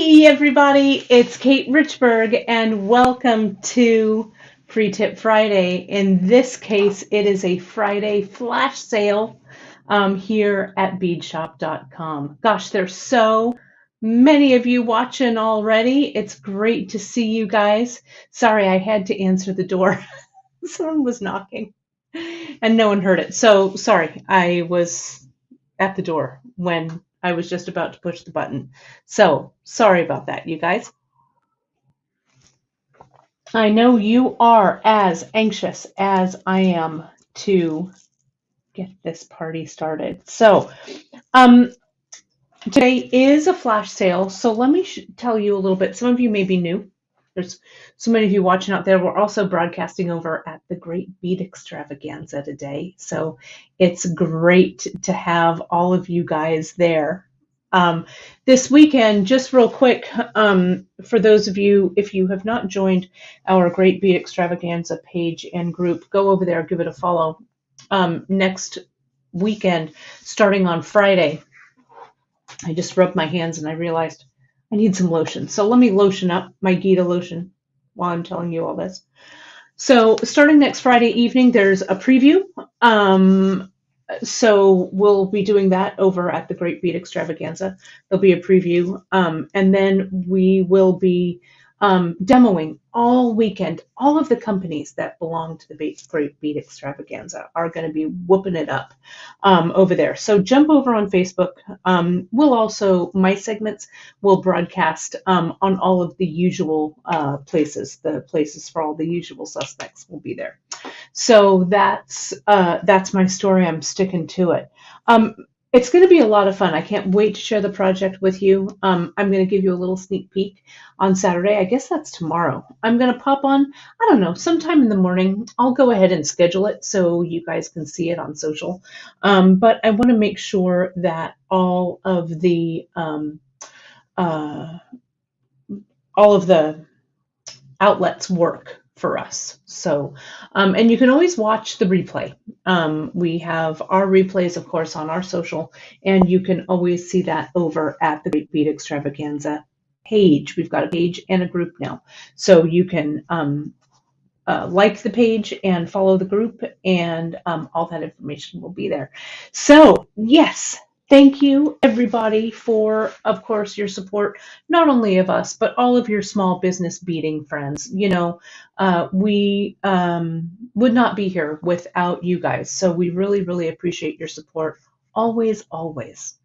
Hey everybody, it's Kate Richburg and welcome to Free Tip Friday. In this case, it is a Friday flash sale here at beadshop.com. Gosh, there's so many of you watching already. It's great to see you guys. Sorry, I had to answer the door. Someone was knocking and no one heard it. So sorry, I was at the door when I was just about to push the button. So sorry about that, you guys. I know you are as anxious as I am to get this party started. So um, today is a flash sale. So let me tell you a little bit. Some of you may be new. There's so many of you watching out there. We're also broadcasting over at the Great Bead Extravaganza today. So it's great to have all of you guys there. This weekend, just real quick, for those of you, if you have not joined our Great Bead Extravaganza page and group, go over there, give it a follow. Next weekend, starting on Friday, I just rubbed my hands and I realized I need some lotion. So let me lotion up my Gita lotion while I'm telling you all this. So starting next Friday evening, there's a preview. So we'll be doing that over at the Great Bead Extravaganza. There'll be a preview. And then we will be demoing all weekend. All of the companies that belong to the Great Bead Extravaganza are going to be whooping it up over there. So jump over on Facebook. We'll also, my segments will broadcast on all of the usual places. The places for all the usual suspects will be there. So that's my story. I'm sticking to it. It's going to be a lot of fun. I can't wait to share the project with you. I'm going to give you a little sneak peek on Saturday. I guess that's tomorrow. I'm going to pop on, I don't know, sometime in the morning. I'll go ahead and schedule it so you guys can see it on social. But I want to make sure that all of the outlets work for us. So, and you can always watch the replay. We have our replays, of course, on our social, and you can always see that over at the Great Bead Extravaganza page. We've got a page and a group now. So you can like the page and follow the group, and all that information will be there. So, yes. Thank you, everybody, for, of course, your support, not only of us, but all of your small business beading friends. You know, we would not be here without you guys. So we really, really appreciate your support. Always, always.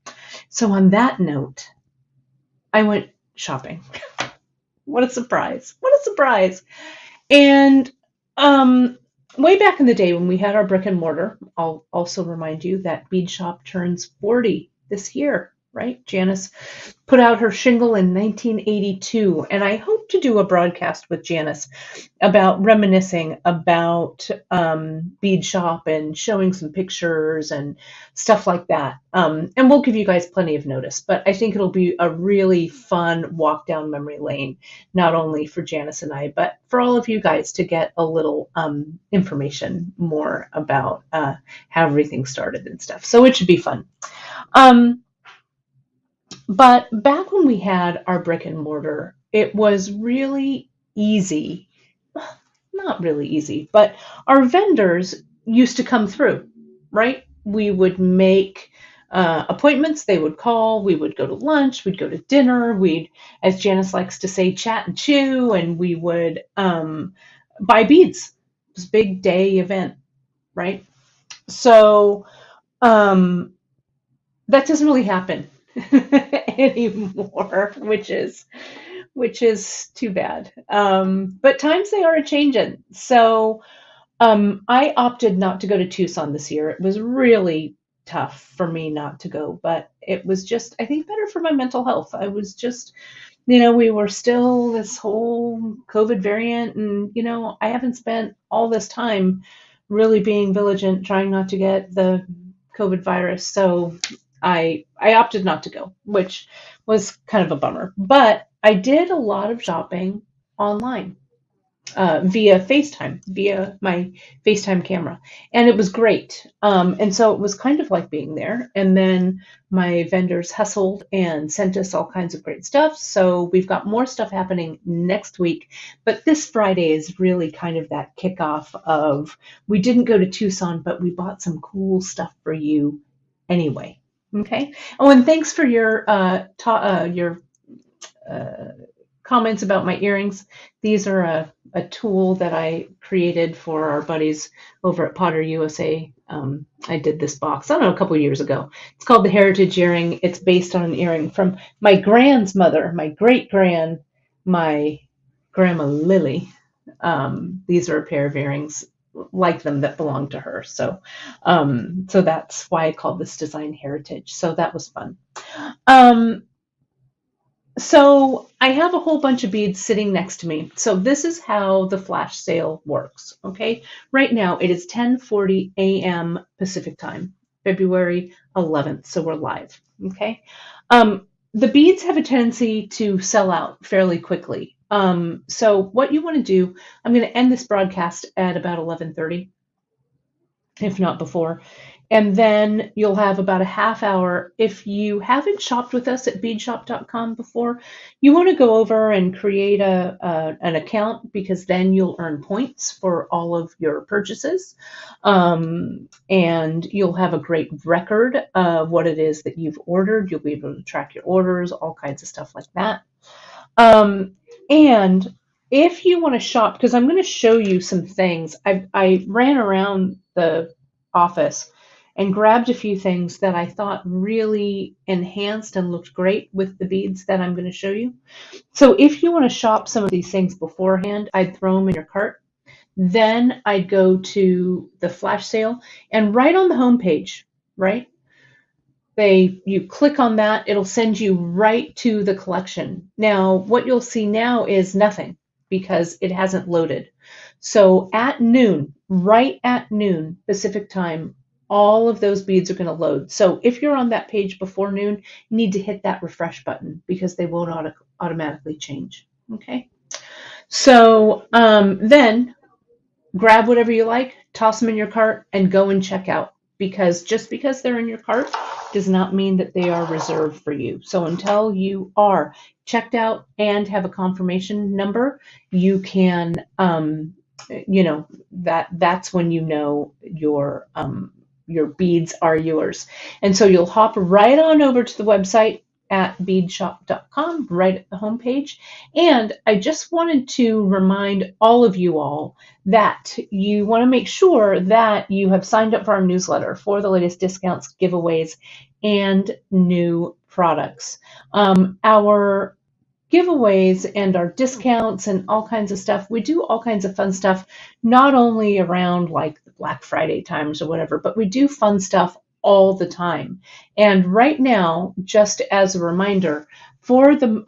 So on that note, I went shopping. What a surprise. What a surprise. And way back in the day when we had our brick and mortar, I'll also remind you that Bead Shop turns 40 this year, right? Janice put out her shingle in 1982, and I hope to do a broadcast with Janice about reminiscing about Bead Shop and showing some pictures and stuff like that. And we'll give you guys plenty of notice, but I think it'll be a really fun walk down memory lane, not only for Janice and I, but for all of you guys to get a little information more about how everything started and stuff. So it should be fun. But back when we had our brick and mortar, it was really easy. Not really easy, but our vendors used to come through, right? We would make appointments, they would call, we would go to lunch, we'd go to dinner, we'd, as Janice likes to say, chat and chew, and we would buy beads. It was a big day event, right? So that doesn't really happen anymore, which is too bad. But times they are a changing. So I opted not to go to Tucson this year. It was really tough for me not to go, but it was just, I think, better for my mental health. I was just, we were still this whole COVID variant, and, I haven't spent all this time really being vigilant, trying not to get the COVID virus. So I opted not to go, which was kind of a bummer. But I did a lot of shopping online. via FaceTime, via my FaceTime camera. And it was great. And so it was kind of like being there. And then my vendors hustled and sent us all kinds of great stuff. So we've got more stuff happening next week. But this Friday is really kind of that kickoff of, we didn't go to Tucson, but we bought some cool stuff for you anyway. Okay. Oh, and thanks for your comments about my earrings. These are a tool that I created for our buddies over at Potter USA. I did this box, I don't know, a couple of years ago. It's called the Heritage Earring. It's based on an earring from my grandmother, my great-grand, my grandma Lily. These are a pair of earrings like them that belong to her. So that's why I called this design Heritage. So that was fun. So I have a whole bunch of beads sitting next to me. So this is how the flash sale works, okay? Right now it is 10:40 a.m. Pacific time, February 11th, so we're live, okay? The beads have a tendency to sell out fairly quickly. So what you want to do, I'm going to end this broadcast at about 11:30, if not before. And then you'll have about a half hour. If you haven't shopped with us at beadshop.com before, you want to go over and create an account, because then you'll earn points for all of your purchases. And you'll have a great record of what it is that you've ordered. You'll be able to track your orders, all kinds of stuff like that. And if you want to shop, because I'm going to show you some things, I ran around the office and grabbed a few things that I thought really enhanced and looked great with the beads that I'm going to show you. So if you want to shop some of these things beforehand, I'd throw them in your cart. Then I'd go to the flash sale, and right on the home page, right? You click on that, it'll send you right to the collection. Now, what you'll see now is nothing, because it hasn't loaded. So at noon, right at noon Pacific time, all of those beads are going to load. So if you're on that page before noon, you need to hit that refresh button, because they won't automatically change. Okay. So then grab whatever you like, toss them in your cart, and go and check out. Because just because they're in your cart does not mean that they are reserved for you. So until you are checked out and have a confirmation number, you can, that's when you know your beads are yours. And so you'll hop right on over to the website at beadshop.com, right at the homepage. And I just wanted to remind all of you all that you want to make sure that you have signed up for our newsletter for the latest discounts, giveaways, and new products. Our giveaways and our discounts and all kinds of stuff, we do all kinds of fun stuff, not only around like the Black Friday times or whatever, but we do fun stuff all the time. And right now, just as a reminder, for the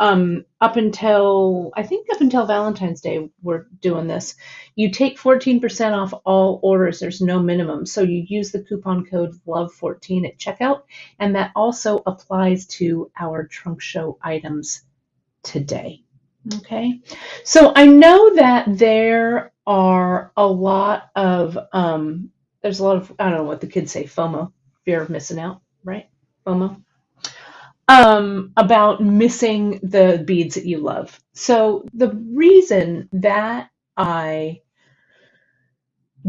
up until Valentine's Day, we're doing this. You take 14% off all orders. There's no minimum. So you use the coupon code LOVE14 at checkout, and that also applies to our trunk show items today. Okay. So I know that there are a lot of there's a lot of, I don't know what the kids say, FOMO, fear of missing out, right? FOMO. About missing the beads that you love. So the reason that I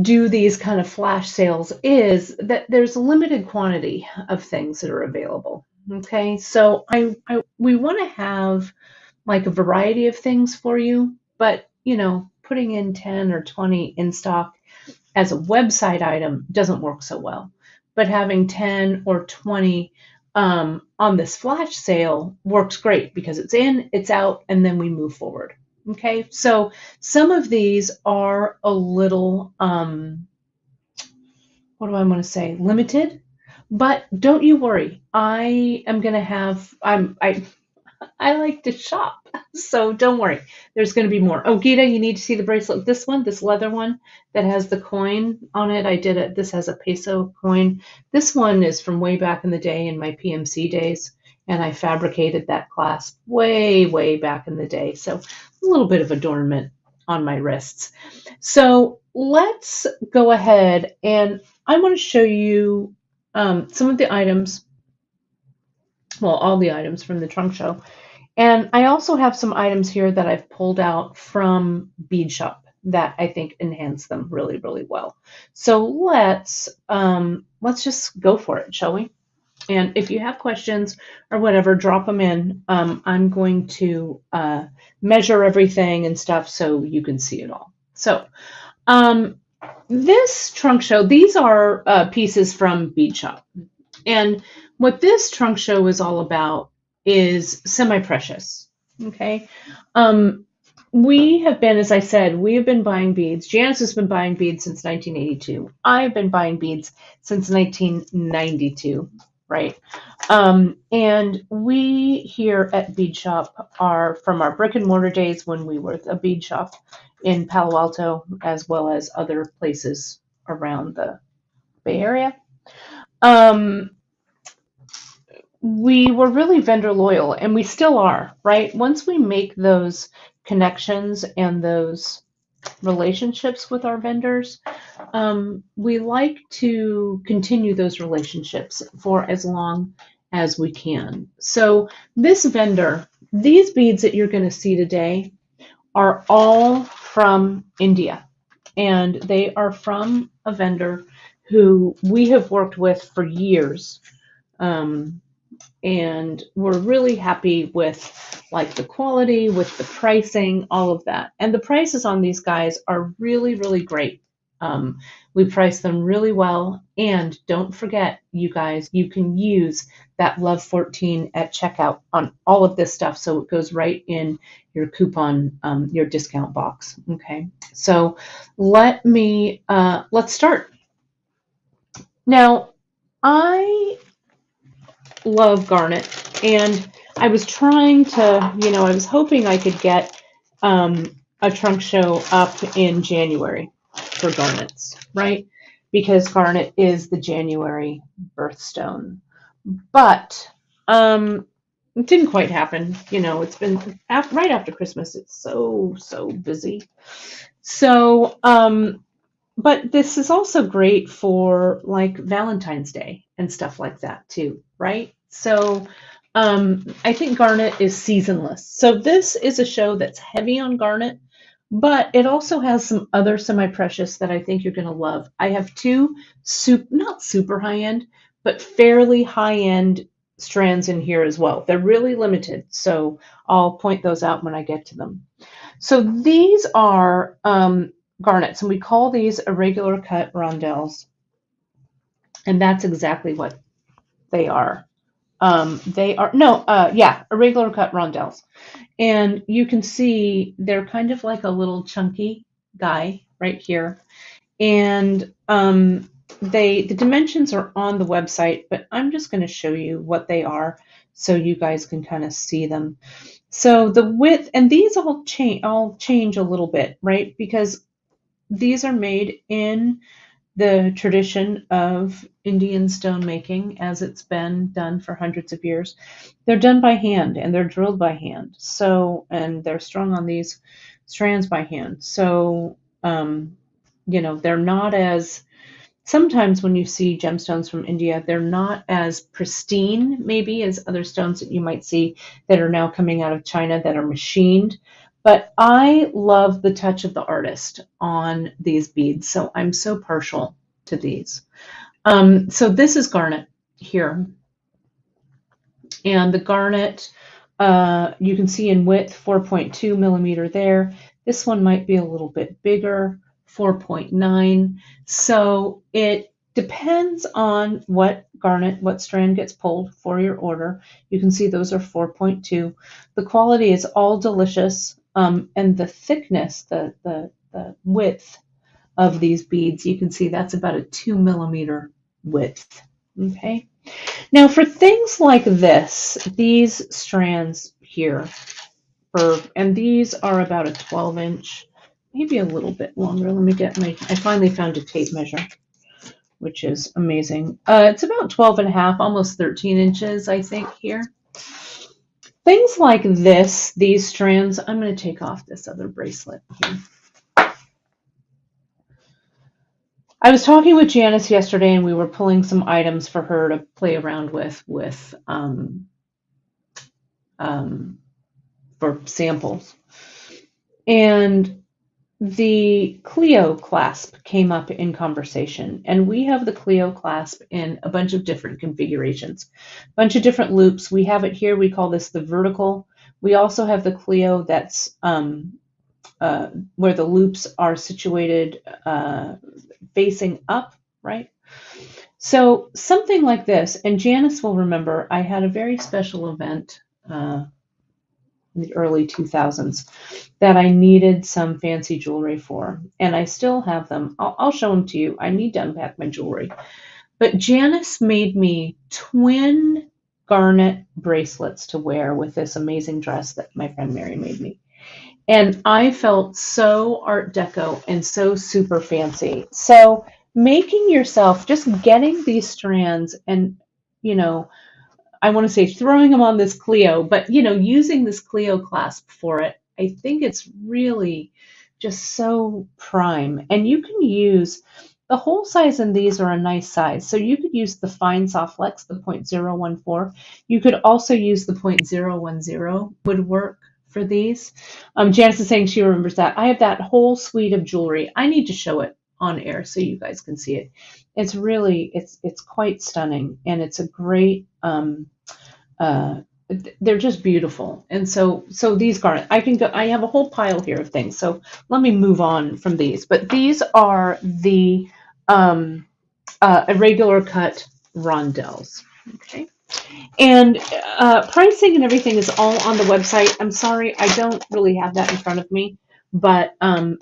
do these kind of flash sales is that there's a limited quantity of things that are available. Okay, so we want to have like a variety of things for you, but putting in 10 or 20 in stock as a website item doesn't work so well. But having 10 or 20 on this flash sale works great, because it's in, it's out, and then we move forward. Okay, so some of these are a little, what do I want to say, limited, but don't you worry. I like to shop, so don't worry. There's going to be more. Oh, Gita, you need to see the bracelet. This one, this leather one that has the coin on it. I did it. This has a peso coin. This one is from way back in the day, in my PMC days, and I fabricated that clasp way, way back in the day. So a little bit of adornment. on my wrists. So let's go ahead, and I want to show you some of the items, well, all the items from the trunk show. And I also have some items here that I've pulled out from Bead Shop that I think enhance them really, really well. So let's just go for it, shall we? And if you have questions or whatever, drop them in. I'm going to measure everything and stuff so you can see it all. So this trunk show, these are pieces from Bead Shop. And what this trunk show is all about is semi-precious, okay? We have been, as I said, we have been buying beads. Janice has been buying beads since 1982. I've been buying beads since 1992, right? And we here at Bead Shop are from our brick and mortar days when we were a bead shop in Palo Alto, as well as other places around the Bay Area. We were really vendor loyal, and we still are, right? Once we make those connections and those relationships with our vendors, we like to continue those relationships for as long as we can. So this vendor, these beads that you're going to see today are all from India, and they are from a vendor who we have worked with for years. And we're really happy with like the quality, with the pricing, all of that. And the prices on these guys are really, really great. We price them really well. And don't forget, you guys, you can use that Love 14 at checkout on all of this stuff. So it goes right in your coupon, your discount box. Okay. So let's start. Now, I love garnet, and I was trying to, I was hoping I could get a trunk show up in January for garnets, right? Because garnet is the January birthstone. But it didn't quite happen. It's been right after Christmas. It's so busy. So, but this is also great for like Valentine's Day and stuff like that too, right? So I think garnet is seasonless. So this is a show that's heavy on garnet, but it also has some other semi-precious that I think you're going to love. I have two not super high-end, but fairly high-end strands in here as well. They're really limited, so I'll point those out when I get to them. So these are garnets, and we call these irregular cut rondelles, and that's exactly what they are. Irregular cut rondelles, and you can see they're kind of like a little chunky guy right here, and the dimensions are on the website, but I'm just going to show you what they are so you guys can kind of see them. So the width, and these all change a little bit, right? Because these are made in the tradition of Indian stone making as it's been done for hundreds of years. They're done by hand, and they're drilled by hand. So, and they're strung on these strands by hand. So, they're not as, sometimes when you see gemstones from India, they're not as pristine maybe as other stones that you might see that are now coming out of China that are machined. But I love the touch of the artist on these beads, so I'm so partial to these. So this is garnet here. And the garnet, you can see in width, 4.2 millimeter there. This one might be a little bit bigger, 4.9. So it depends on what strand gets pulled for your order. You can see those are 4.2. The quality is all delicious. And the thickness, the width of these beads, you can see that's about a 2 millimeter width. Okay. Now for things like this, these strands here, and these are about a 12-inch, maybe a little bit longer. Let me get I finally found a tape measure, which is amazing. It's about 12 and a half, almost 13 inches, I think, here. Things like this, these strands, I'm going to take off this other bracelet here. I was talking with Janice yesterday, and we were pulling some items for her to play around with um, for samples. And the Clio clasp came up in conversation, and we have the Clio clasp in a bunch of different configurations, a bunch of different loops. We have it here. We call this the vertical. We also have the Clio that's where the loops are situated facing up, right? So something like this, and Janice will remember, I had a very special event in the early 2000s that I needed some fancy jewelry for, and I still have them. I'll show them to you. I need to unpack my jewelry. But Janice made me twin garnet bracelets to wear with this amazing dress that my friend Mary made me. And I felt so Art Deco and so super fancy. So making yourself, just getting these strands and, you know, I want to say throwing them on this Clio, but, you know, using this Clio clasp for it, I think it's really just so prime. And you can use the whole size, and these are a nice size. So you could use the fine soft flex, the 0.014. You could also use the 0.010 would work for these. Janice is saying she remembers that. I have that whole suite of jewelry. I need to show it on air so you guys can see it. It's really, it's quite stunning, and it's a great, they're just beautiful. And so these garnets, I have a whole pile here of things. So let me move on from these. But these are the irregular cut rondelles. Okay. And pricing and everything is all on the website. I'm sorry, I don't really have that in front of me, but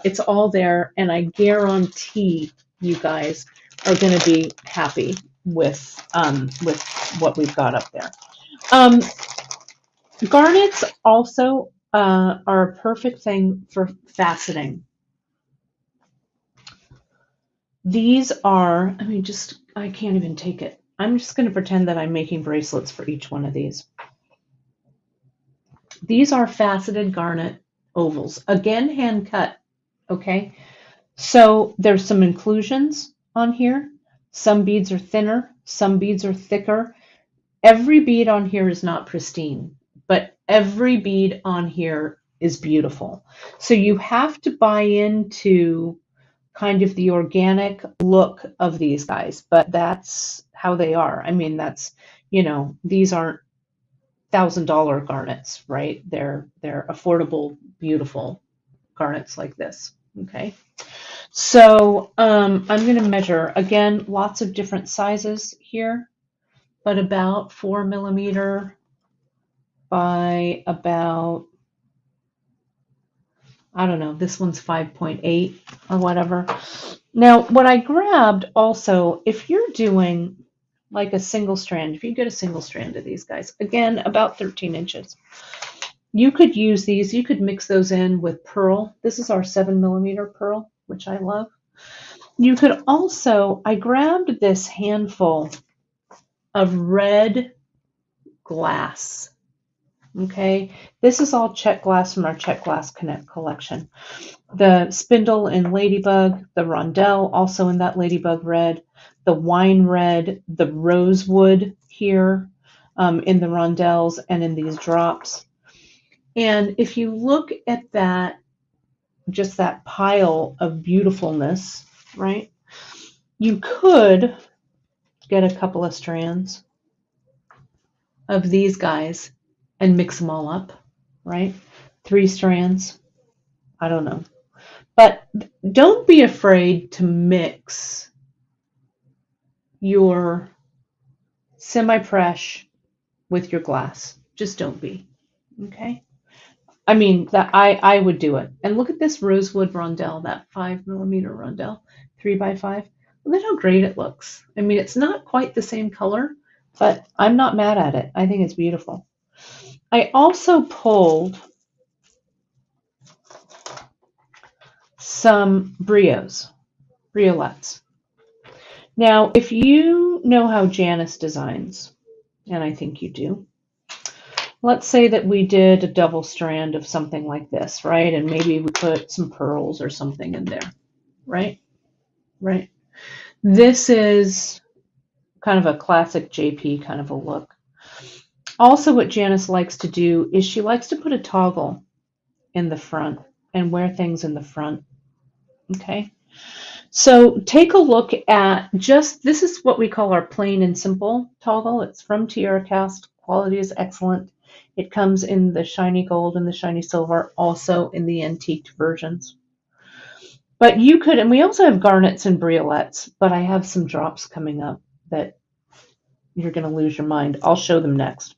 it's all there, and I guarantee you guys are going to be happy with what we've got up there. Garnets also are a perfect thing for faceting. These are, I can't even take it. I'm just going to pretend that I'm making bracelets for each one of these. These are faceted garnet ovals. Again, hand cut, okay? So there's some inclusions on here. Some beads are thinner, some beads are thicker. Every bead on here is not pristine, but every bead on here is beautiful. So you have to buy into kind of the organic look of these guys, but that's how they are. I mean, that's, you know, these aren't $1,000 garnets, right? They're affordable, beautiful garnets like this. Okay. So I'm going to measure, again, lots of different sizes here, but about 4 millimeter by about, I don't know, this one's 5.8 or whatever. Now, what I grabbed also, if you're doing like a single strand, if you get a single strand of these guys, again, about 13 inches, you could use these, you could mix those in with pearl. This is our 7 millimeter pearl, which I love. You could also, I grabbed this handful of red glass. Okay, this is all check glass from our Check Glass Connect collection. The spindle in Ladybug, the rondelle also in that Ladybug red, the wine red, the rosewood here in the rondelles and in these drops. And if you look at that, just that pile of beautifulness, right? You could get a couple of strands of these guys and mix them all up, right? 3 strands, I don't know. But don't be afraid to mix your semi-fresh with your glass. Just don't be, okay? I mean, that I would do it. And look at this rosewood rondelle, that 5 millimeter rondelle, 3x5. Look at how great it looks. I mean, it's not quite the same color, but I'm not mad at it. I think it's beautiful. I also pulled some briolettes. Now, if you know how Janice designs, and I think you do, let's say that we did a double strand of something like this, right? And maybe we put some pearls or something in there, right? Right. This is kind of a classic JP kind of a look. Also, what Janice likes to do is she likes to put a toggle in the front and wear things in the front. Okay. So take a look at this is what we call our plain and simple toggle. It's from Tierra Cast. Quality is excellent. It comes in the shiny gold and the shiny silver, also in the antiqued versions. But you could, and we also have garnets and briolettes, but I have some drops coming up that you're going to lose your mind. I'll show them next.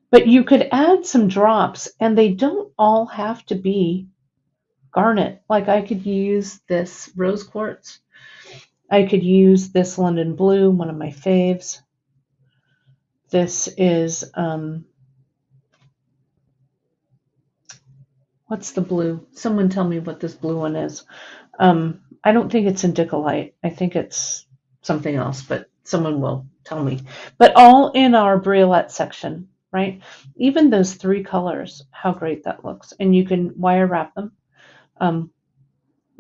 But you could add some drops, and they don't all have to be garnet. Like I could use this rose quartz. I could use this London blue, one of my faves. This is, what's the blue? Someone tell me what this blue one is. I don't think it's indicolite. I think it's something else, but someone will tell me. But all in our briolette section, right? Even those three colors, how great that looks. And you can wire wrap them.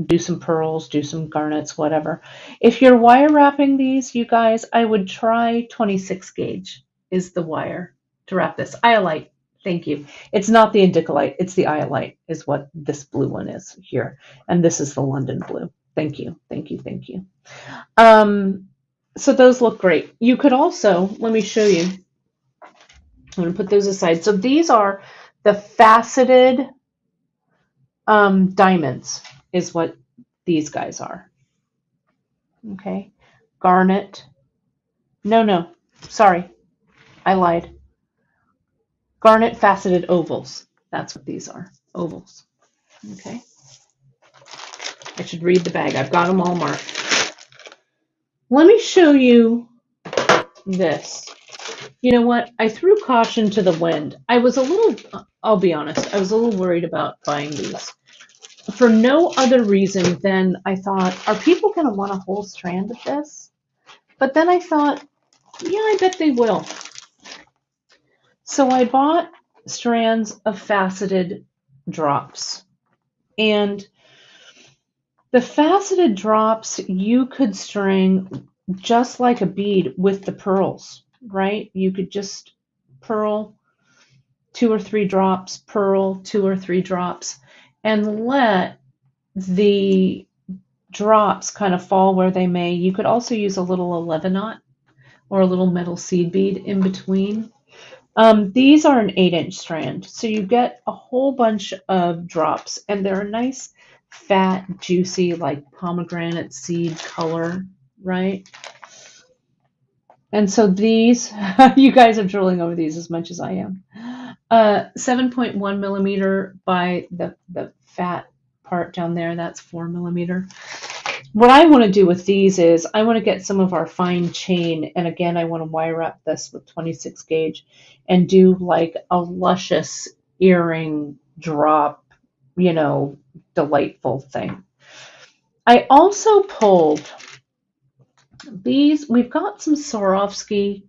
Do some pearls, do some garnets, whatever. If you're wire wrapping these, you guys, I would try 26 gauge is the wire to wrap this. Iolite, thank you. It's not the indicolite, it's the iolite is what this blue one is here. And this is the London blue. Thank you, thank you, thank you. So those look great. You could also, let me show you. I'm going to put those aside. So these are the faceted diamonds is what these guys are. Okay. Garnet. No, sorry. I lied. Garnet faceted ovals. That's what these are. Ovals. Okay. I should read the bag. I've got them all marked. Let me show you this. You know what? I threw caution to the wind. I'll be honest, I was a little worried about buying these. For no other reason than I thought, are people going to want a whole strand of this? But then I thought, yeah, I bet they will. So I bought strands of faceted drops. And the faceted drops you could string just like a bead with the pearls, right? You could just pearl 2 or 3 drops, pearl 2 or 3 drops, and let the drops kind of fall where they may. You could also use a little 11-aught or a little metal seed bead in between. These are an 8-inch strand, so you get a whole bunch of drops, and they're a nice, fat, juicy, like pomegranate seed color, right? And so these, you guys are drooling over these as much as I am. 7.1 millimeter by the fat part down there, that's 4 millimeter. What I want to do with these is I want to get some of our fine chain, and again, I want to wire wrap this with 26 gauge and do like a luscious earring drop, delightful thing. I also pulled these. We've got some Swarovski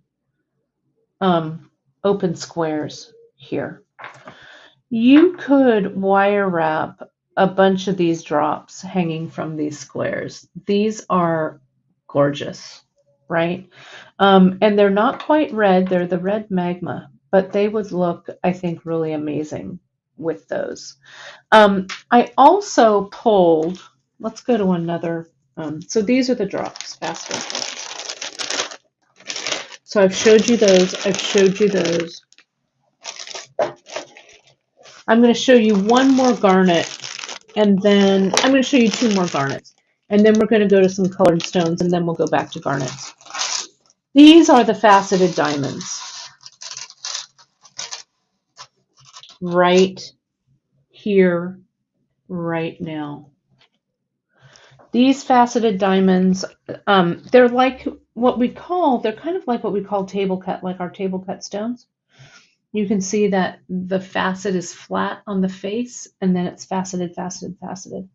open squares here. You could wire wrap a bunch of these drops hanging from these squares. These are gorgeous, right? And they're not quite red. They're the red magma, but they would look, I think, really amazing with those. I also pulled, let's go to another. So these are the drops, faster. So I've showed you those. I've showed you those. I'm going to show you one more garnet, and then I'm going to show you 2 more garnets. And then we're going to go to some colored stones, and then we'll go back to garnets. These are the faceted diamonds. Right here, right now. These faceted diamonds, they're like they're kind of like what we call table cut, like our table cut stones. You can see that the facet is flat on the face, and then it's faceted, faceted, faceted.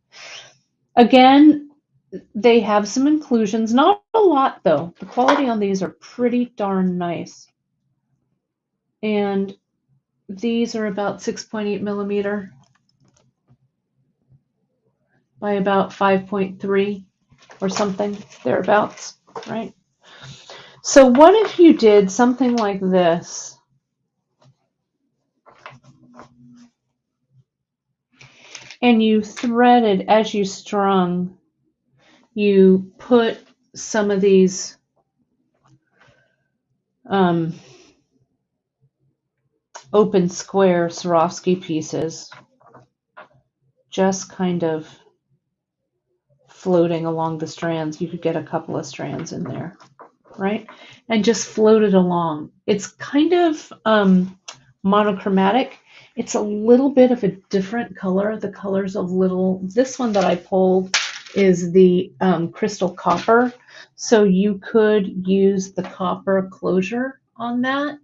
Again, they have some inclusions, not a lot though. The quality on these are pretty darn nice. And these are about 6.8 millimeter by about 5.3. or something thereabouts, right? So what if you did something like this? And you threaded as you strung, you put some of these open square Swarovski pieces just kind of floating along the strands. You could get a couple of strands in there, right? And just float it along. It's kind of monochromatic. It's a little bit of a different color. The colors of this one that I pulled is the crystal copper. So you could use the copper closure on that,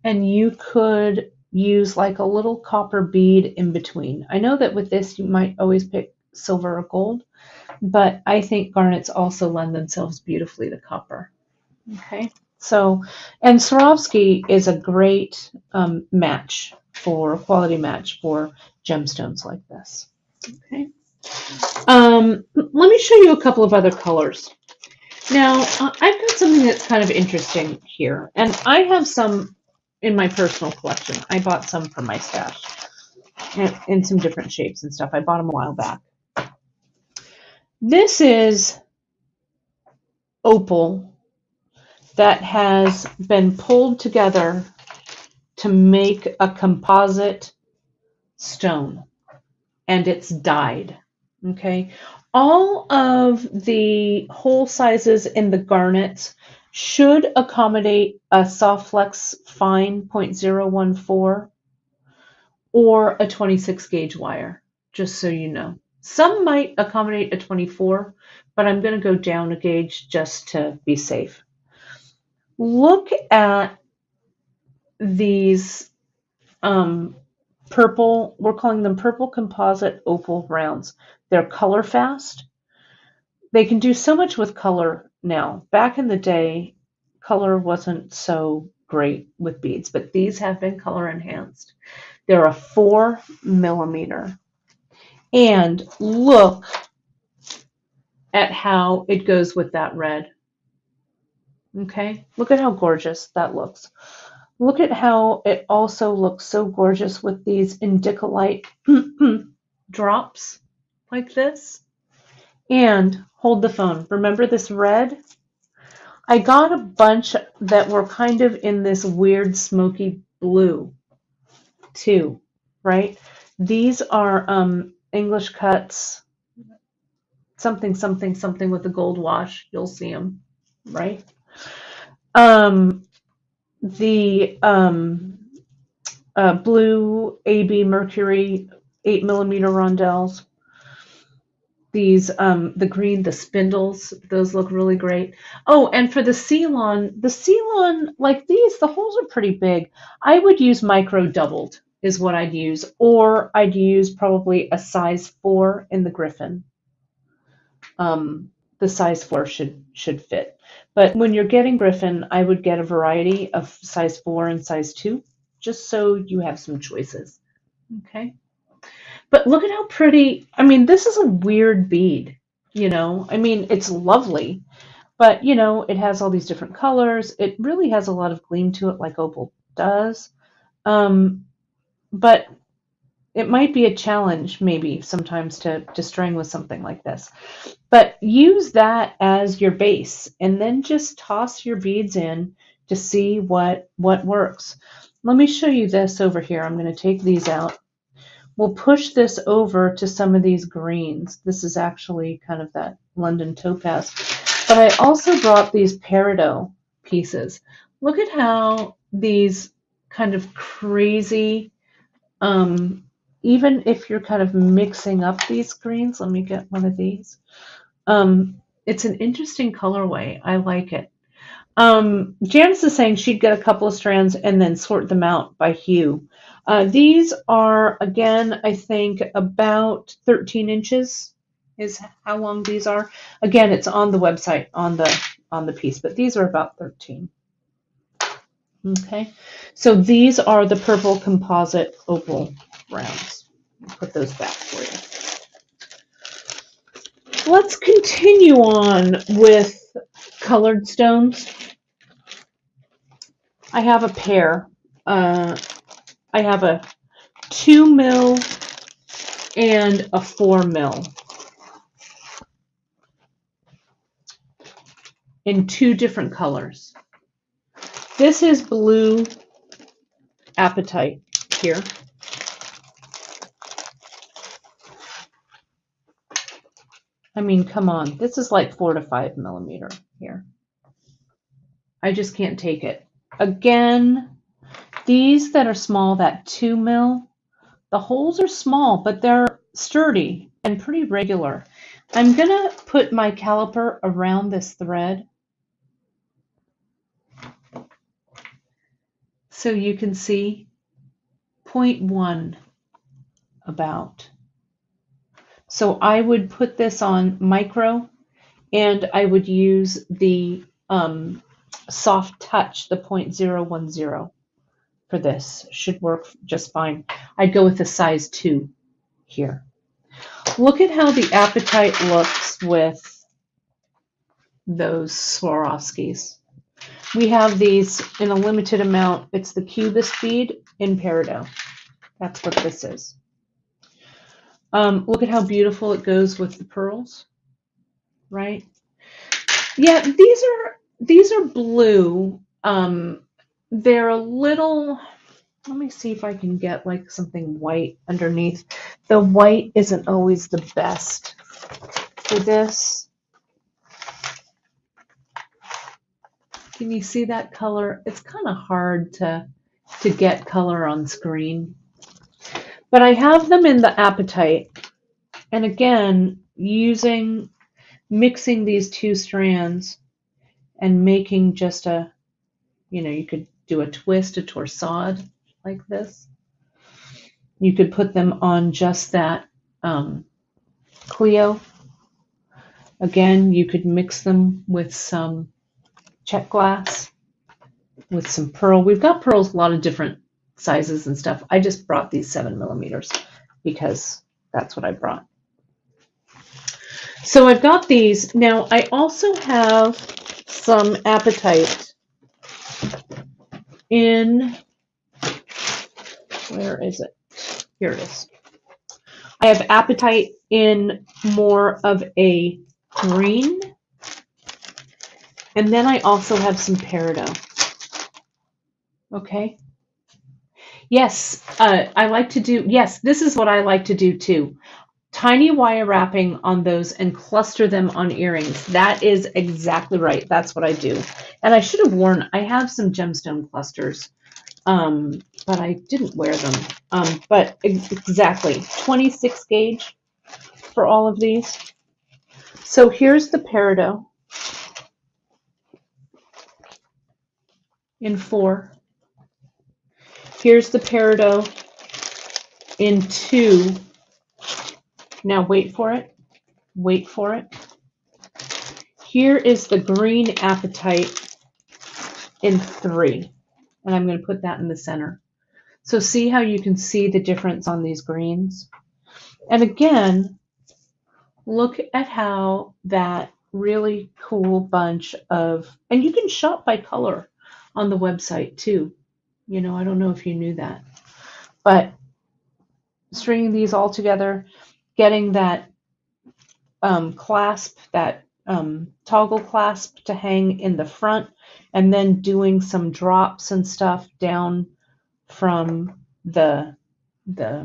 and you could use like a little copper bead in between. I know that with this you might always pick silver or gold, but I think garnets also lend themselves beautifully to copper. Okay, so, and Swarovski is a great quality match for gemstones like this. Okay, let me show you a couple of other colors. Now, I've got something that's kind of interesting here, and I have some in my personal collection. I bought some for my stash in some different shapes and stuff. I bought them a while back. This is opal that has been pulled together to make a composite stone, and it's dyed. Okay, all of the hole sizes in the garnets should accommodate a soft flex fine 0.014 or a 26 gauge wire, just so you know. Some might accommodate a 24, but I'm going to go down a gauge just to be safe. Look at these purple, we're calling them purple composite opal rounds. They're color fast. They can do so much with color now. Back in the day, color wasn't so great with beads, but these have been color enhanced. They're a 4 millimeter. And look at how it goes with that red. Okay, look at how gorgeous that looks. Look at how it also looks so gorgeous with these indicolite drops like this. And hold the phone. Remember this red? I got a bunch that were kind of in this weird smoky blue too, right? These are English cuts, something, something, something with a gold wash. You'll see them, right? The blue AB Mercury 8 millimeter rondelles. These, the green, the spindles, those look really great. Oh, and for the Ceylon, like these, the holes are pretty big. I would use micro doubled is what I'd use, or I'd use probably a size 4 in the Griffin. The size 4 should fit. But when you're getting Griffin, I would get a variety of size 4 and size 2, just so you have some choices. Okay. But look at how pretty, I mean, this is a weird bead, you know, I mean, it's lovely, but you know, it has all these different colors. It really has a lot of gleam to it like opal does. But it might be a challenge maybe sometimes to string with something like this. But use that as your base and then just toss your beads in to see what works. Let me show you this over here. I'm going to take these out. We'll push this over to some of these greens. This is actually kind of that London topaz. But I also brought these peridot pieces. Look at how these kind of crazy, even if you're kind of mixing up these greens, let me get one of these. It's an interesting colorway. I like it. Janice is saying she'd get a couple of strands and then sort them out by hue. These are, again, I think about 13 inches is how long these are. Again, it's on the website on the piece, but these are about 13. Okay, so these are the purple composite opal rounds. I'll put those back for you. Let's continue on with colored stones. I have a pair. I have a 2 mil and a 4 mil in two different colors. This is blue apatite here. I mean, come on. This is like 4 to 5 millimeter here. I just can't take it. Again, these that are small, that 2 mil, the holes are small, but they're sturdy and pretty regular. I'm going to put my caliper around this thread so you can see 0.1 about. So I would put this on micro, and I would use the soft touch, the 0.010 for this. Should work just fine. I'd go with a size 2 here. Look at how the apatite looks with those Swarovskis. We have these in a limited amount. It's the cubist bead in peridot. That's what this is. Look at how beautiful it goes with the pearls, right? Yeah, these are blue. They're a little, let me see if I can get like something white underneath. The white isn't always the best for this. Can you see that color? It's kind of hard to get color on screen. But I have them in the apatite. And again, mixing these two strands and making just a, you could do a twist, a torsade like this. You could put them on just that Clio. Again, you could mix them with some check glass, with some pearl. We've got pearls, a lot of different sizes and stuff. I just brought these 7 millimeters because that's what I brought. So I've got these. Now I also have some apatite in, where is it? Here it is. I have apatite in more of a green. And then I also have some peridot. Okay. Yes, I like to do, yes, this is what I like to do too. Tiny wire wrapping on those and cluster them on earrings. That is exactly right. That's what I do. And I should have worn, I have some gemstone clusters, but I didn't wear them. But exactly, 26 gauge for all of these. So here's the peridot in 4. Here's the peridot in 2. Now wait for it. Wait for it. Here is the green apatite in 3. And I'm going to put that in the center. So see how you can see the difference on these greens? And again, look at how that really cool bunch of, and you can shop by color on the website too. I don't know if you knew that, but stringing these all together, getting that clasp, that toggle clasp to hang in the front, and then doing some drops and stuff down from the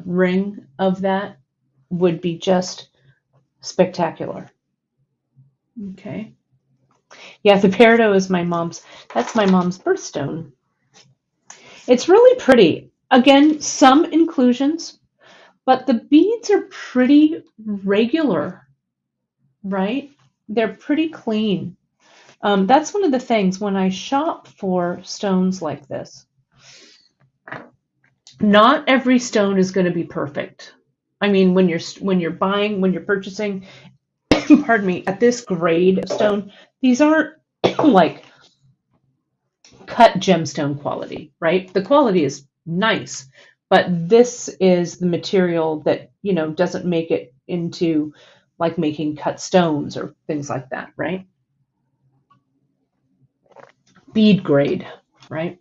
ring of that would be just spectacular. Okay. Yeah, the peridot is that's my mom's birthstone. It's really pretty. Again, some inclusions, but the beads are pretty regular, right? They're pretty clean. That's one of the things when I shop for stones like this. Not every stone is going to be perfect. I mean, when you're purchasing, pardon me, at this grade of stone, these aren't like cut gemstone quality, right? The quality is nice, but this is the material that, doesn't make it into like making cut stones or things like that, right? Bead grade, right?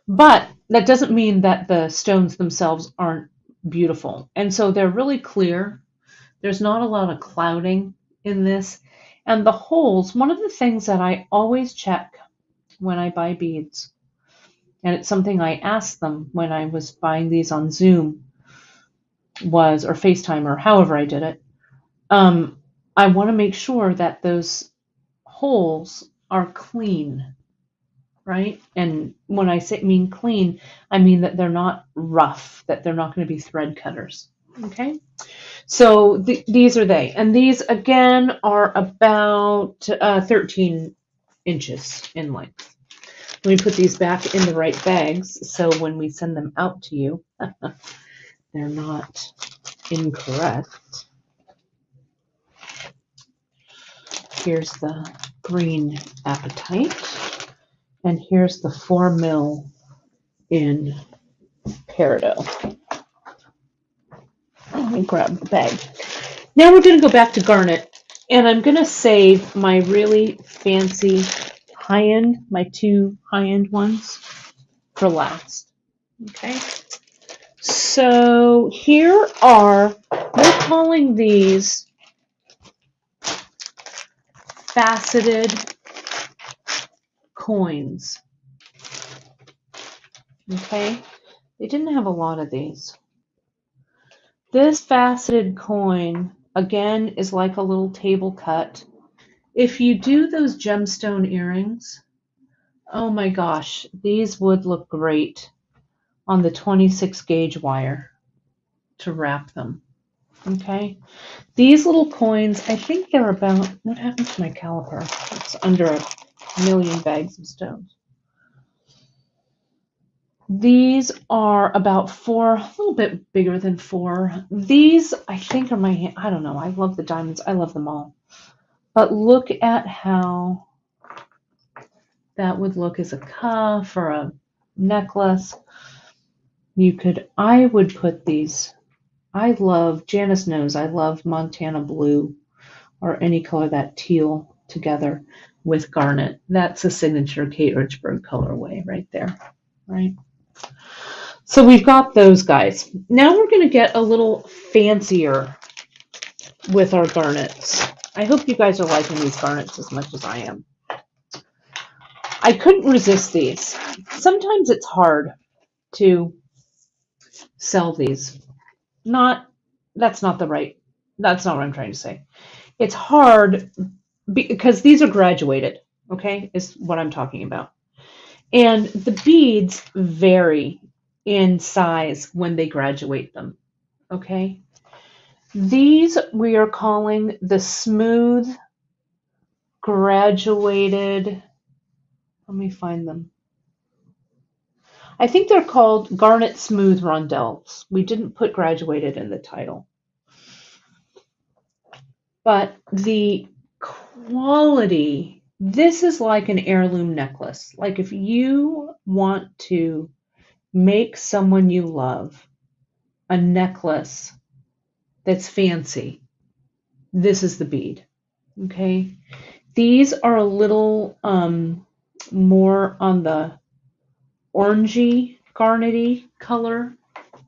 But that doesn't mean that the stones themselves aren't beautiful. And so they're really clear. There's not a lot of clouding in this. And the holes, one of the things that I always check when I buy beads, and it's something I asked them when I was buying these on Zoom, was, or FaceTime, or however I did it, I want to make sure that those holes are clean, right? And when I mean clean, I mean that they're not rough, that they're not going to be thread cutters. Okay, so these are they, and these again are about 13 inches in length. Let me put these back in the right bags so when we send them out to you, they're not incorrect. Here's the green apatite, and here's the 4 mil in peridot. Let me grab the bag. Now we're going to go back to garnet, and I'm going to save my really fancy high-end, my 2 high-end ones, for last. Okay, so here are, we're calling these faceted coins. Okay, they didn't have a lot of these. This faceted coin, again, is like a little table cut. If you do those gemstone earrings, oh my gosh, these would look great on the 26 gauge wire to wrap them. Okay, these little coins, I think they're about, what happened to my caliper? It's under 1,000,000 bags of stones. These are about 4, a little bit bigger than 4. These, I think, are my, I don't know, I love the diamonds, I love them all. But look at how that would look as a cuff or a necklace. You could, I would put these, I love, Janice knows, I love Montana blue or any color, that teal together with garnet. That's a signature Kate Richburg colorway right there, right? So we've got those guys. Now we're going to get a little fancier with our garnets. I hope you guys are liking these garnets as much as I am. I couldn't resist these. Sometimes it's hard to sell these. That's not what I'm trying to say. It's hard because these are graduated, okay, is what I'm talking about. And the beads vary in size when they graduate them, okay? These we are calling the smooth graduated, let me find them. I think they're called Garnet Smooth Rondelles. We didn't put graduated in the title. But the quality, this is like an heirloom necklace. Like if you want to make someone you love a necklace that's fancy, this is the bead. Okay, these are a little more on the orangey, garnety color,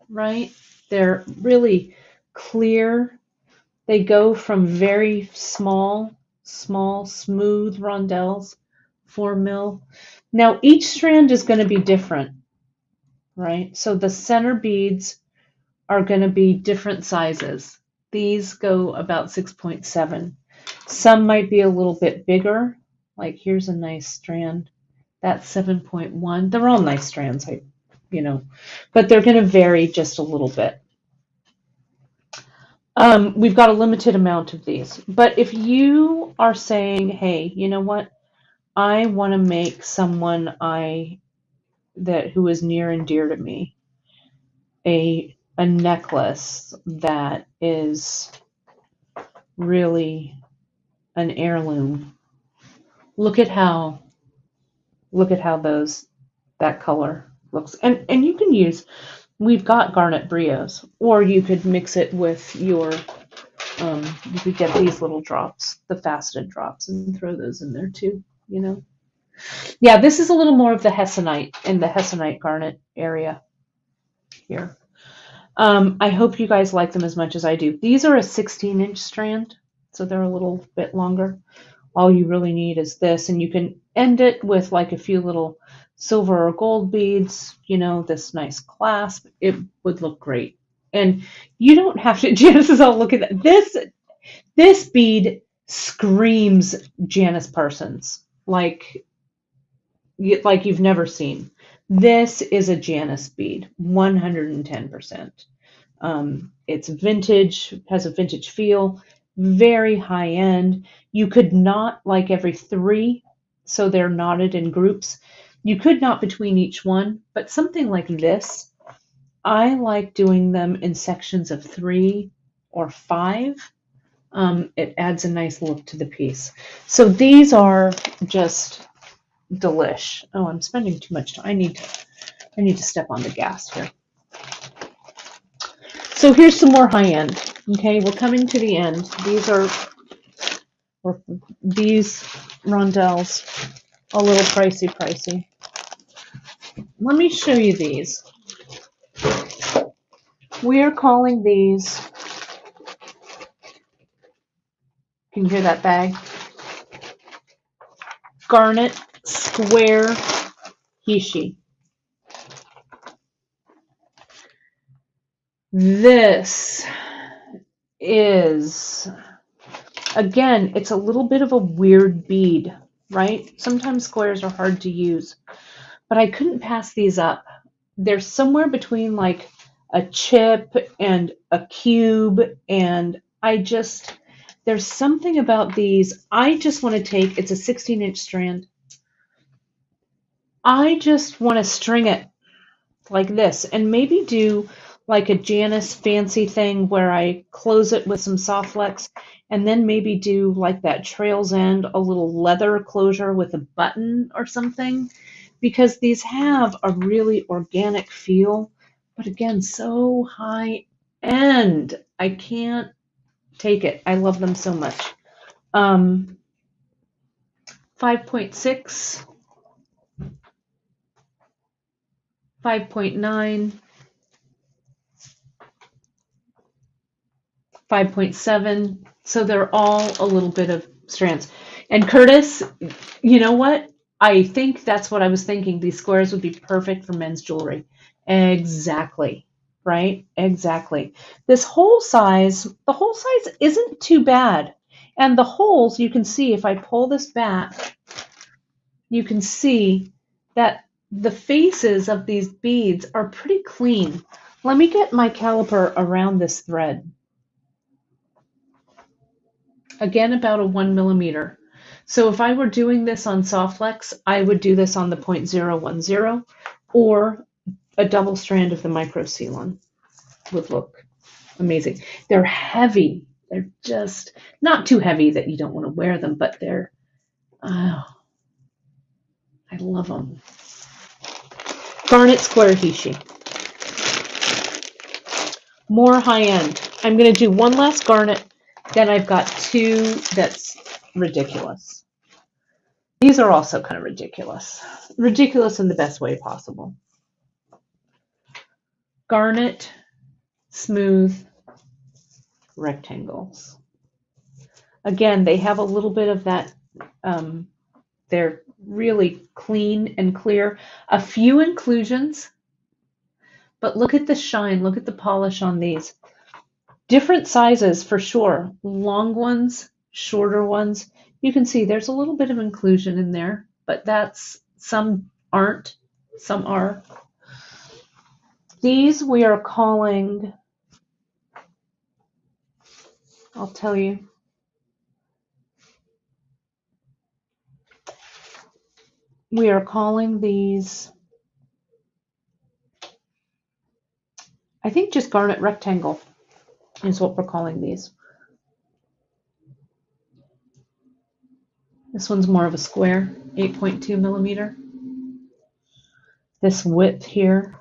right? They're really clear. They go from very small, smooth rondelles, 4 mil. Now each strand is going to be different, right? So the center beads are going to be different sizes. These go about 6.7. Some might be a little bit bigger. Like here's a nice strand. That's 7.1. They're all nice strands, but they're going to vary just a little bit. We've got a limited amount of these. But if you are saying, hey, you know what? I want to make someone who is near and dear to me a necklace that is really an heirloom. Look at how that color looks. And you can use, we've got garnet brios, or you could mix it with your You could get these little drops, the faceted drops, and throw those in there too, you know. Yeah, this is a little more of the hessonite in the hessonite garnet area here. I hope you guys like them as much as I do. These are a 16-inch strand, so they're a little bit longer. All you really need is this, and you can end it with like a few little silver or gold beads, you know, this nice clasp. It would look great. And you don't have to, Janice is all, look at that. This bead screams Janice Parsons, like you've never seen. This is a Janice bead, 110%. It's vintage, has a vintage feel, very high end. You could knot like every 3, so they're knotted in groups. You could knot between each one, but something like this, I like doing them in sections of 3 or 5. It adds a nice look to the piece. So these are just delish. Oh, I'm spending too much time. I need to step on the gas here. So here's some more high end. Okay, we're coming to the end. These rondelles, a little pricey. Let me show you these. We are calling these, can you hear that bag? Garnet Square Hishi. This is, again, it's a little bit of a weird bead, right? Sometimes squares are hard to use, but I couldn't pass these up. They're somewhere between like a chip and a cube, and there's something about these. I just want to take, it's a 16-inch strand. I just want to string it like this and maybe do like a Janice fancy thing where I close it with some soft flex and then maybe do like that trail's end, a little leather closure with a button or something, because these have a really organic feel, but again, so high end. I can't take it. I love them so much. 5.6, 5.9, 5.7. So they're all a little bit of strands. And Curtis, you know what? I think that's what I was thinking. These squares would be perfect for men's jewelry. Exactly. Right? Exactly. The whole size isn't too bad. And the holes, you can see if I pull this back, you can see that the faces of these beads are pretty clean. Let me get my caliper around this thread. Again, about a 1 millimeter. So if I were doing this on soft flex, I would do this on the 0.010 or a double strand of the micro sealon. Would look amazing. They're heavy. They're just not too heavy that you don't want to wear them, but they're, oh, I love them. Garnet Square Hishi. More high end. I'm going to do one last garnet. Then I've got 2 that's ridiculous. These are also kind of ridiculous. Ridiculous in the best way possible. Garnet smooth rectangles. Again, they have a little bit of that, they're really clean and clear. A few inclusions, but look at the shine, look at the polish on these. Different sizes for sure. Long ones, shorter ones. You can see there's a little bit of inclusion in there, but some aren't, some are. These we are calling, I'll tell you. We are calling these, I think just garnet rectangle is what we're calling these. This one's more of a square, 8.2 millimeter. This width here,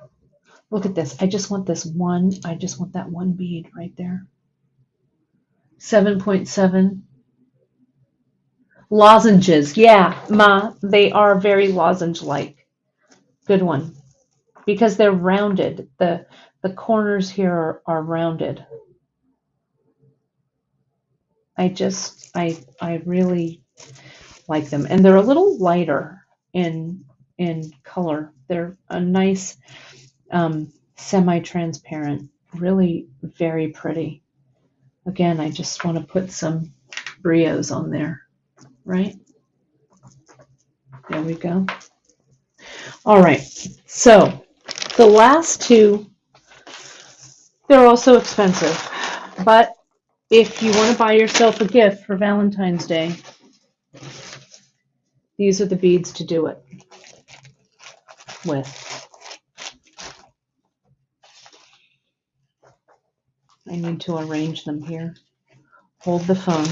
look at this. I just want that one bead right there. 7.7. Lozenges. Yeah, Ma, they are very lozenge-like. Good one. Because they're rounded. The corners here are rounded. I really like them. And they're a little lighter in color. They're a nice semi-transparent, really very pretty. Again, I just want to put some brios on there, right? There we go. All right, so the last two, they're also expensive, but if you want to buy yourself a gift for Valentine's Day, these are the beads to do it with. I need to arrange them here. Hold the phone.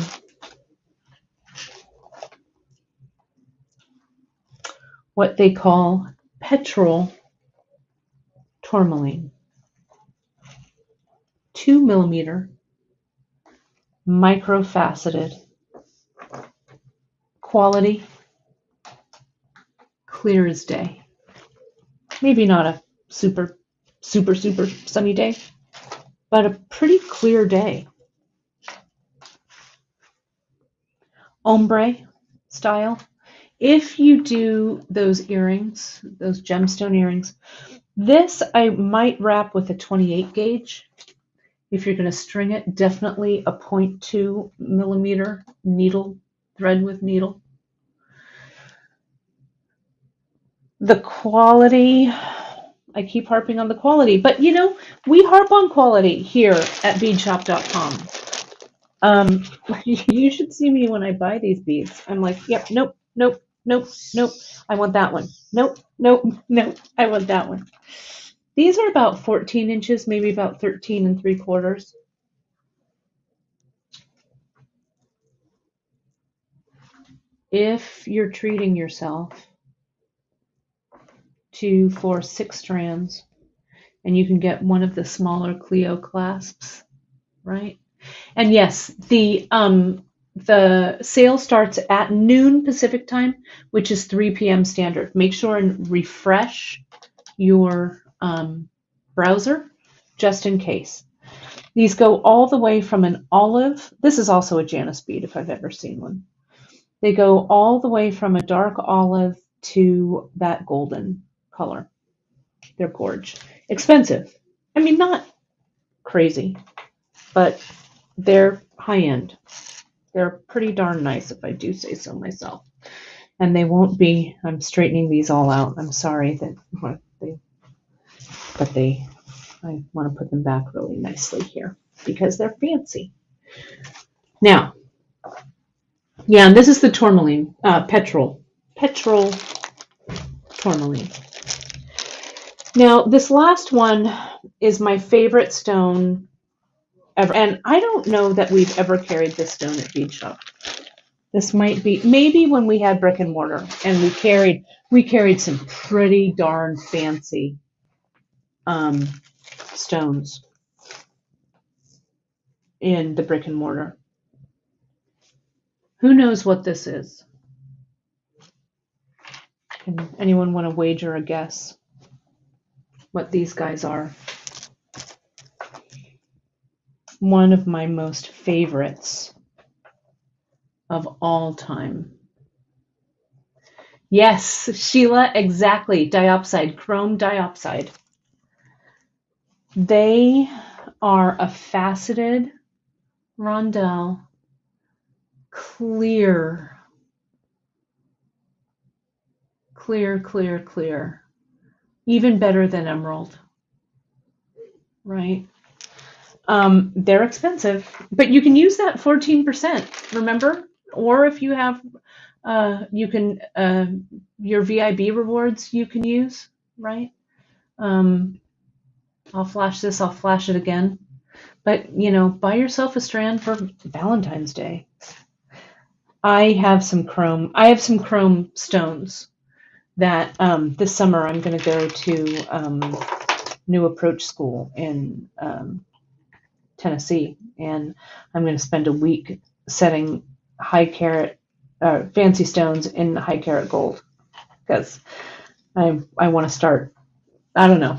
What they call petrol tourmaline. 2 millimeter, micro-faceted, quality, clear as day. Maybe not a super sunny day, but a pretty clear day. Ombre style. If you do those earrings, those gemstone earrings, this I might wrap with a 28 gauge. If you're going to string it, definitely a 0.2 millimeter needle, thread with needle. The quality, I keep harping on the quality, but you know, we harp on quality here at beadshop.com. You should see me when I buy these beads. I'm like, yep, nope, nope, nope, nope. I want that one. Nope, nope, nope. I want that one. These are about 14 inches, maybe about 13 3/4. If you're treating yourself for 6 strands, and you can get one of the smaller Clio clasps, right? And yes, the sale starts at noon Pacific time, which is 3 p.m. standard. Make sure and refresh your browser just in case. These go all the way from an olive. This is also a Janus bead if I've ever seen one. They go all the way from a dark olive to that golden color. They're gorge. Expensive. I mean, not crazy, but they're high end. They're pretty darn nice if I do say so myself. And they won't be, I'm straightening these all out. I'm sorry that I want to put them back really nicely here because they're fancy. Now, yeah, and this is the tourmaline, petrol tourmaline. Now, this last one is my favorite stone ever, and I don't know that we've ever carried this stone at Bead Shop. This might be, maybe when we had brick and mortar, and we carried some pretty darn fancy stones in the brick and mortar. Who knows what this is? Can anyone want to wager a guess what these guys are? One of my most favorites of all time. Yes, Sheila, exactly. Diopside, Chrome Diopside. They are a faceted rondelle, clear. Even better than emerald, right? They're expensive, but you can use that 14%, remember? Or if you have, you can, your VIB rewards you can use, right? I'll flash this, I'll flash it again. But, you know, buy yourself a strand for Valentine's Day. I have some chrome stones that this summer I'm going to go to New Approach School in Tennessee, and I'm going to spend a week setting high carat, fancy stones in high carat gold because I want to start. I don't know.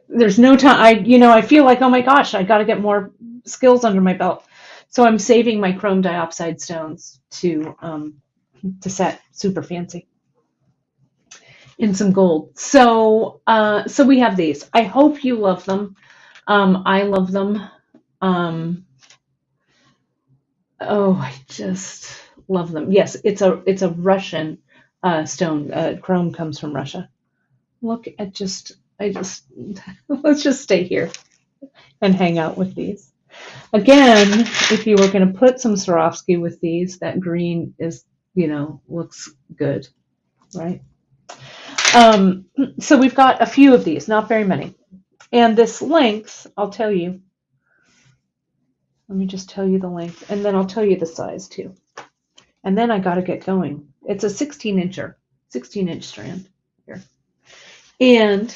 There's no time. I feel like, oh my gosh, I got to get more skills under my belt. So I'm saving my Chrome Diopside stones to set super fancy in some gold. So we have these. I hope you love them. I love them. I just love them. Yes, it's a Russian stone. Chrome comes from Russia. Look at let's just stay here and hang out with these. Again, if you were going to put some Swarovski with these, that green is, looks good, right? So we've got a few of these, not very many. And this length, I'll tell you. Let me just tell you the length, and then I'll tell you the size too. And then I got to get going. It's a 16-inch strand here. And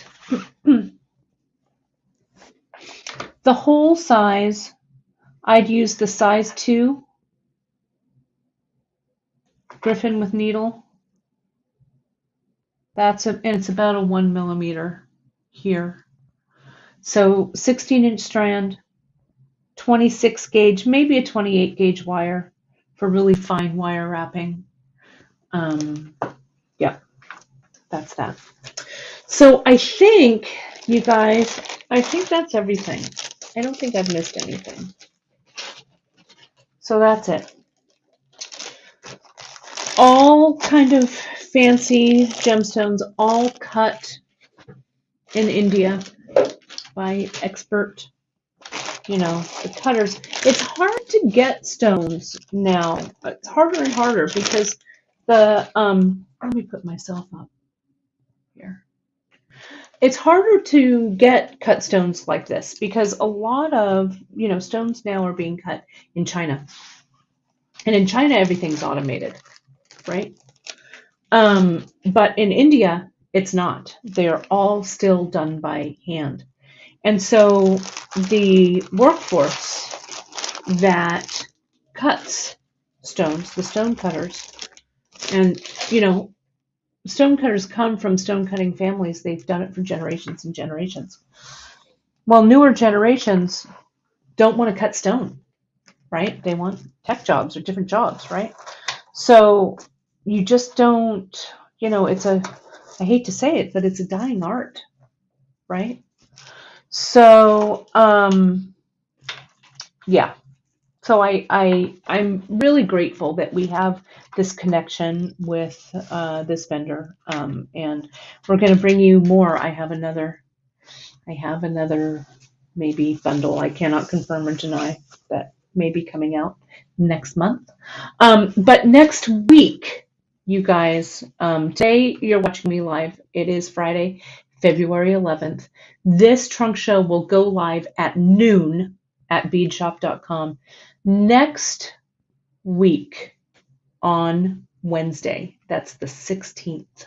the whole size, I'd use the size 2 Griffin with needle. And it's about a 1 millimeter here. So 16-inch strand, 26 gauge, maybe a 28 gauge wire for really fine wire wrapping. Yeah, that's that. So I think, you guys, that's everything. I don't think I've missed anything. So that's it. All kind of fancy gemstones, all cut in India by expert, the cutters. It's hard to get stones now. It's harder and harder because let me put myself up here. It's harder to get cut stones like this because a lot of, stones now are being cut in China. And in China, everything's automated, right? But in India, it's not. They're all still done by hand. And so the workforce that cuts stones, the stone cutters, and, stone cutters come from stone cutting families. They've done it for generations and generations. Well, newer generations don't want to cut stone, right? They want tech jobs or different jobs, right? So you just don't, I hate to say it, but it's a dying art, right? So, yeah. So I'm really grateful that we have this connection with this vendor, and we're going to bring you more. I have another maybe bundle. I cannot confirm or deny that may be coming out next month. But next week, you guys, today you're watching me live. It is Friday, February 11th. This trunk show will go live at noon at beadshop.com. Next week on Wednesday, that's the 16th,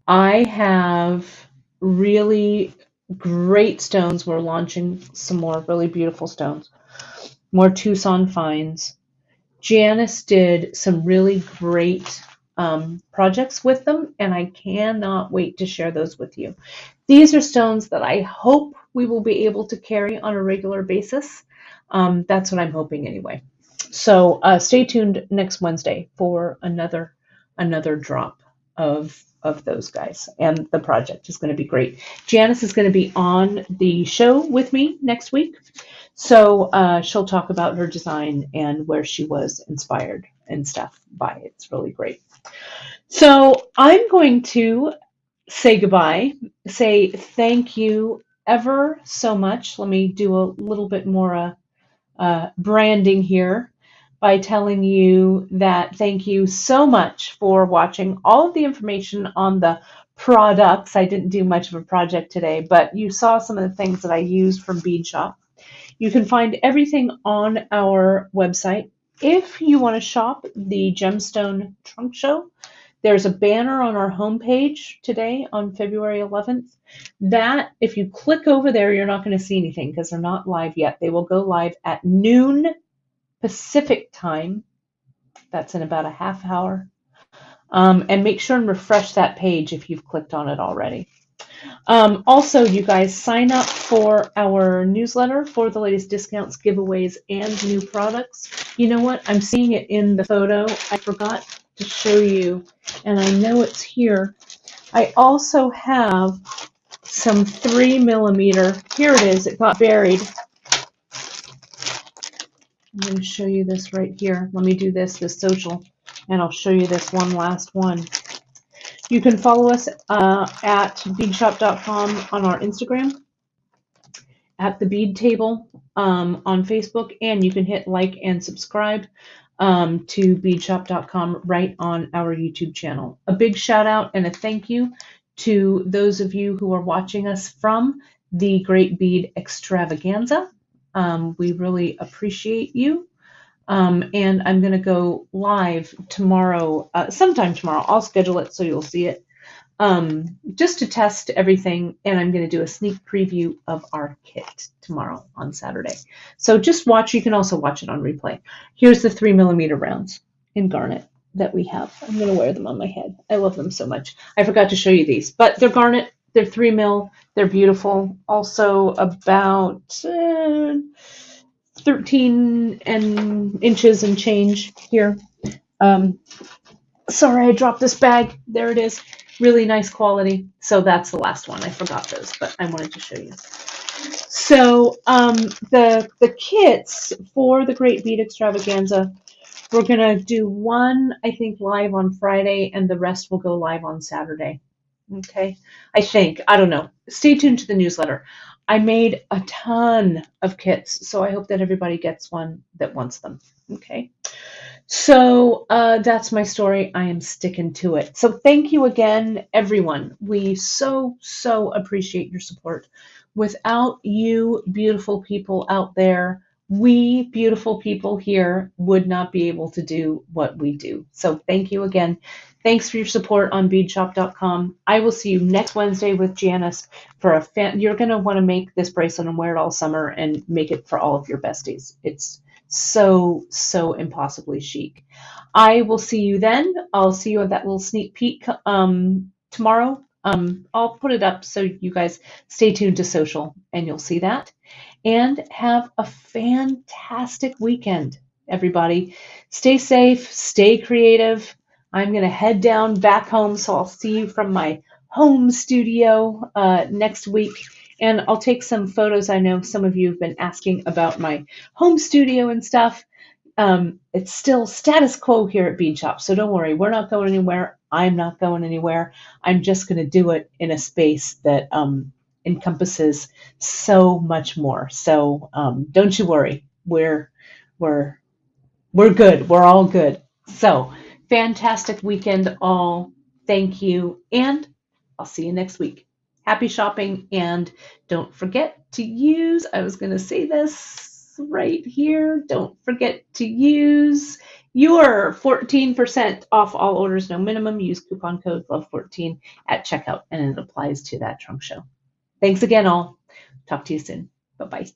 I have really great stones. We're launching some more really beautiful stones, more Tucson finds. Janice did some really great projects with them, and I cannot wait to share those with you. These are stones that I hope we will be able to carry on a regular basis. That's what I'm hoping anyway. So stay tuned next Wednesday for another drop of those guys, and the project is going to be great. Janice is going to be on the show with me next week, so she'll talk about her design and where she was inspired and stuff by it. It's really great. So I'm going to say goodbye, say thank you ever so much. Let me do a little bit more branding here by telling you that thank you so much for watching. All of the information on the products, I didn't do much of a project today, but you saw some of the things that I used from Bead Shop. You can find everything on our website. If you want to shop the Gemstone Trunk Show, There's a banner on our homepage today on February 11th. That, if you click over there, you're not going to see anything because they're not live yet. They will go live at noon Pacific time. That's in about a half hour. And make sure and refresh that page if you've clicked on it already. Also, you guys sign up for our newsletter for the latest discounts, giveaways, and new products. You know what? I'm seeing it in the photo. I forgot to show you, and I know it's here. I also have some 3mm. Here it is. It got buried. I'm going to show you this right here. Let me do this social, and I'll show you this one last one. You can follow us at beadshop.com on our Instagram, at the Bead Table on Facebook, and you can hit like and subscribe to beadshop.com right on our YouTube channel. A big shout out and a thank you to those of you who are watching us from the Great Bead Extravaganza. We really appreciate you. And I'm going to go live tomorrow, sometime tomorrow. I'll schedule it so you'll see it, just to test everything. And I'm going to do a sneak preview of our kit tomorrow on Saturday. So just watch. You can also watch it on replay. Here's the 3mm rounds in garnet that we have. I'm going to wear them on my head. I love them so much. I forgot to show you these, but they're garnet. They're 3mm. They're beautiful. Also about 13 inches and change here. Sorry, I dropped this bag. There it is. Really nice quality. So that's the last one. I forgot those, but I wanted to show you. So the kits for the Great Bead Extravaganza, we're going to do one, I think, live on Friday, and the rest will go live on Saturday. Okay, I think. I don't know. Stay tuned to the newsletter. I made a ton of kits, so I hope that everybody gets one that wants them. Okay, so that's my story. I am sticking to it. So thank you again, everyone. We so appreciate your support. Without you beautiful people out there, we beautiful people here would not be able to do what we do. So thank you again. Thanks for your support on beadshop.com. I will see you next Wednesday with Janice for a you're going to want to make this bracelet and wear it all summer and make it for all of your besties. It's so impossibly chic. I will see you then. I'll see you at that little sneak peek tomorrow. I'll put it up so you guys stay tuned to social and you'll see that. And have a fantastic weekend, everybody. Stay safe, stay creative. I'm going to head down back home, so I'll see you from my home studio next week. And I'll take some photos. I know some of you have been asking about my home studio and stuff. It's still status quo here at Bead Shop, so don't worry. We're not going anywhere. I'm not going anywhere. I'm just going to do it in a space that encompasses so much more. So don't you worry. We're good. We're all good. So fantastic weekend all. Thank you. And I'll see you next week. Happy shopping. And don't forget to use, I was going to say this right here. Don't forget to use your 14% off all orders, no minimum. Use coupon code LOVE14 at checkout, and it applies to that trunk show. Thanks again, all. Talk to you soon. Bye-bye.